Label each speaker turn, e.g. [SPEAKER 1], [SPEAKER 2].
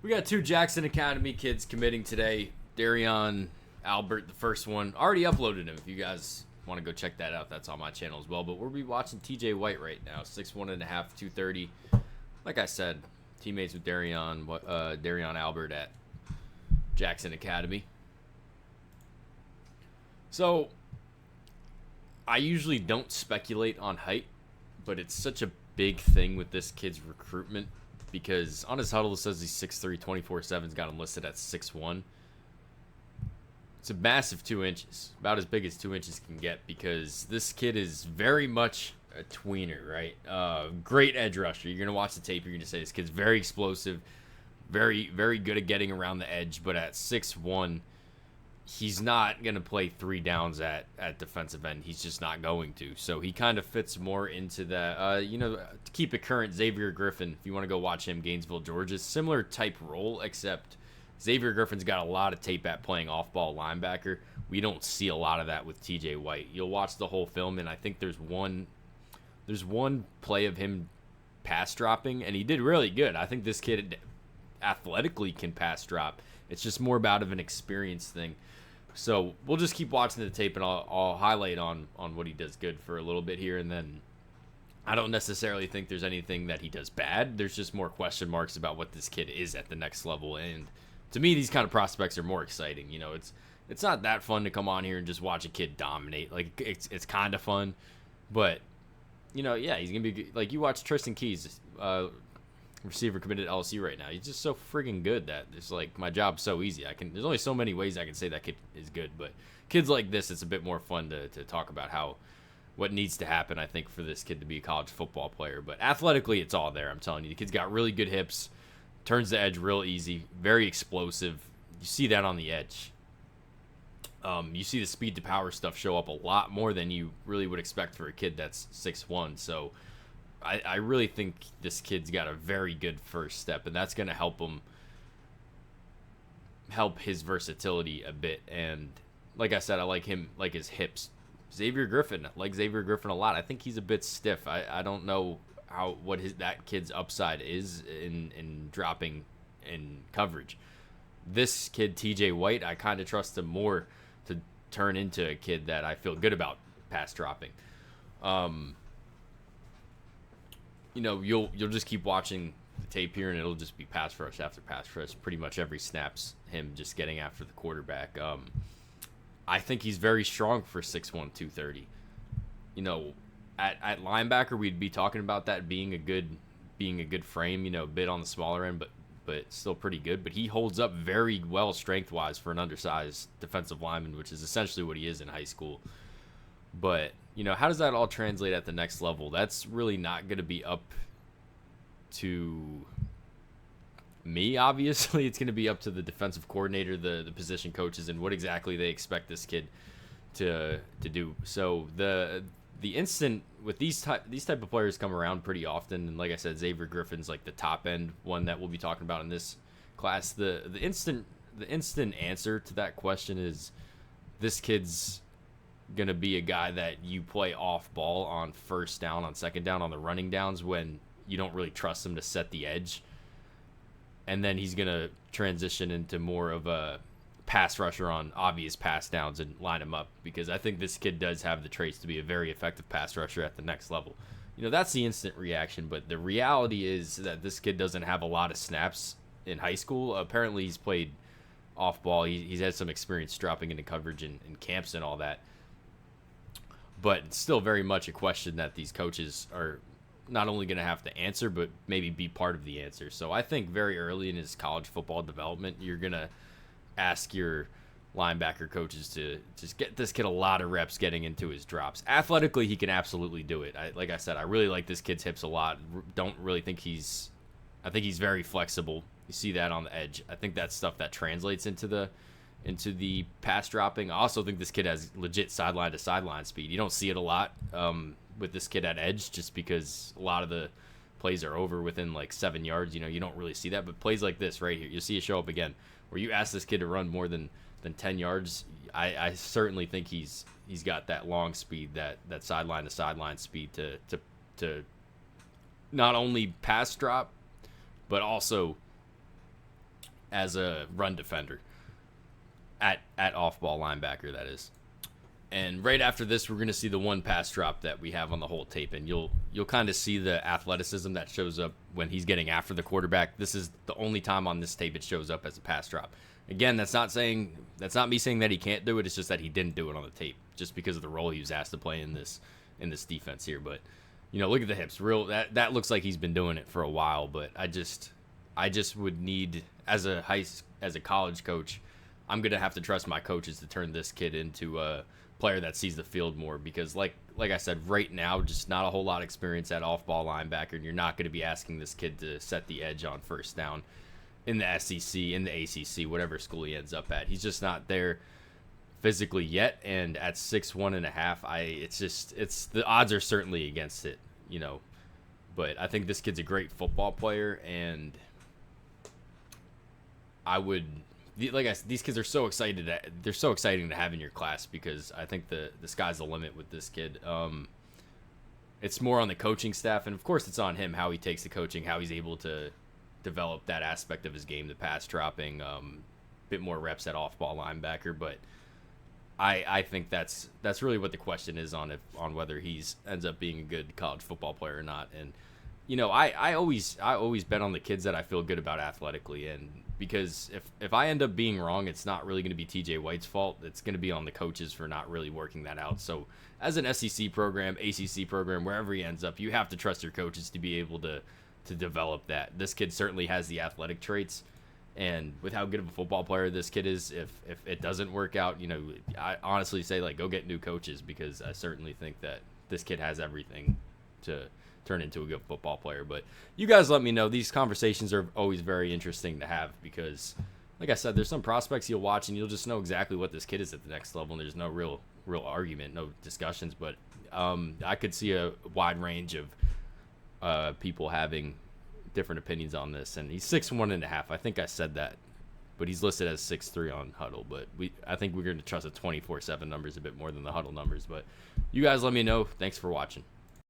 [SPEAKER 1] We got two Jackson Academy kids committing today. Darion Albert, the first one, already uploaded him. If you guys want to go check that out, that's on my channel as well. But we'll be watching TJ White right now, 6'1.5", 230. Like I said, teammates with Darion Albert at Jackson Academy. So I usually don't speculate on height, but it's such a big thing with this kid's recruitment because on his huddle it says he's 6'3", 24/7's got him listed at 6'1". It's a massive 2 inches, about as big as 2 inches can get, because this kid is very much a tweener, right? Great edge rusher. You're going to watch the tape, you're going to say this kid's very explosive, very, very good at getting around the edge, but at 6'1", he's not going to play 3 downs at defensive end. He's just not going to. So he kind of fits more into that, to keep it current, Xavier Griffin, if you want to go watch him, Gainesville, Georgia, similar type role, except Xavier Griffin's got a lot of tape at playing off-ball linebacker. We don't see a lot of that with TJ White. You'll watch the whole film, and I think there's one play of him pass dropping, and he did really good. I think this kid athletically can pass drop. It's just more about of an experience thing. So we'll just keep watching the tape, and I'll highlight on what he does good for a little bit here, and then I don't necessarily think there's anything that he does bad. There's just more question marks about what this kid is at the next level, and to me, these kind of prospects are more exciting. It's not that fun to come on here and just watch a kid dominate. Like, it's kind of fun, but he's gonna be like, you watch Tristan Keys, receiver committed to LSU right now. He's just so friggin' good that it's like my job's so easy. There's only so many ways I can say that kid is good, but kids like this, it's a bit more fun to talk about what needs to happen, I think, for this kid to be a college football player. But athletically, it's all there. I'm telling you, the kid's got really good hips, turns the edge real easy, very explosive. You see that on the edge. You see the speed to power stuff show up a lot more than you really would expect for a kid that's 6'1". So I really think this kid's got a very good first step, and that's going to help his versatility a bit. And like I said, I like him, like his hips. Xavier Griffin, I like Xavier Griffin a lot. I think he's a bit stiff. I don't know what that kid's upside is in dropping in coverage. This kid, TJ White, I kind of trust him more to turn into a kid that I feel good about pass dropping. You'll just keep watching the tape here, and it'll just be pass rush after pass rush. Pretty much every snap's him just getting after the quarterback. I think he's very strong for 6'1", 230. At linebacker, we'd be talking about that being a good frame, a bit on the smaller end, but still pretty good. But he holds up very well strength-wise for an undersized defensive lineman, which is essentially what he is in high school. But, how does that all translate at the next level? That's really not going to be up to me, obviously. It's going to be up to the defensive coordinator, the position coaches, and what exactly they expect this kid to do. So the instant with these type of players come around pretty often, and like I said, Xavier Griffin's like the top end one that we'll be talking about in this class. The instant answer to that question is this kid's gonna be a guy that you play off ball on first down, on second down, on the running downs when you don't really trust him to set the edge, and then he's gonna transition into more of a pass rusher on obvious pass downs and line him up, because I think this kid does have the traits to be a very effective pass rusher at the next level. That's the instant reaction, but the reality is that this kid doesn't have a lot of snaps in high school. Apparently he's played off ball. He's had some experience dropping into coverage in camps and all that, but it's still very much a question that these coaches are not only going to have to answer, but maybe be part of the answer. So I think very early in his college football development, you're going to ask your linebacker coaches to just get this kid a lot of reps getting into his drops. Athletically, he can absolutely do it. Like I said, I really like this kid's hips a lot. Don't really think I think he's very flexible. You see that on the edge. I think that's stuff that translates into the pass dropping. I also think this kid has legit sideline to sideline speed. You don't see it a lot with this kid at edge, just because a lot of the plays are over within like 7 yards. You don't really see that, but plays like this right here, you'll see it show up again, where you ask this kid to run more than 10 yards. I certainly think he's got that long speed, that sideline to sideline speed to not only pass drop, but also as a run defender at off-ball linebacker, that is. And right after this, we're going to see the one pass drop that we have on the whole tape, and you'll kind of see the athleticism that shows up when he's getting after the quarterback. This is the only time on this tape it shows up as a pass drop. Again, that's not me saying that he can't do it. It's just that he didn't do it on the tape, just because of the role he was asked to play in this defense here. But look at the hips. That looks like he's been doing it for a while. But I just would need, as a college coach, I'm gonna have to trust my coaches to turn this kid into a player that sees the field more, because like I said, right now, just not a whole lot of experience at off-ball linebacker, and you're not going to be asking this kid to set the edge on first down in the SEC, in the ACC, whatever school he ends up at. He's just not there physically yet, and at 6'1.5", it's the odds are certainly against it, But I think this kid's a great football player, and these kids are so excited. They're so exciting to have in your class, because I think the sky's the limit with this kid. It's more on the coaching staff, and of course it's on him, how he takes the coaching, how he's able to develop that aspect of his game, the pass dropping, bit more reps at off-ball linebacker. But I think that's really what the question is on whether he's ends up being a good college football player or not. And I always bet on the kids that I feel good about athletically, and because if I end up being wrong, it's not really going to be TJ White's fault. It's going to be on the coaches for not really working that out. So as an SEC program, ACC program, wherever he ends up, you have to trust your coaches to be able to develop that. This kid certainly has the athletic traits, and with how good of a football player this kid is, if it doesn't work out, I honestly say, go get new coaches, because I certainly think that this kid has everything to turn into a good football player. But you guys let me know. These conversations are always very interesting to have, because like I said, there's some prospects you'll watch and you'll just know exactly what this kid is at the next level, and there's no real argument, no discussions. But I could see a wide range of people having different opinions on this. And he's 6'1.5". I think I said that, but he's listed as 6'3" on Huddle. But I think we're going to trust the 24/7 numbers a bit more than the Huddle numbers. But you guys let me know. Thanks for watching.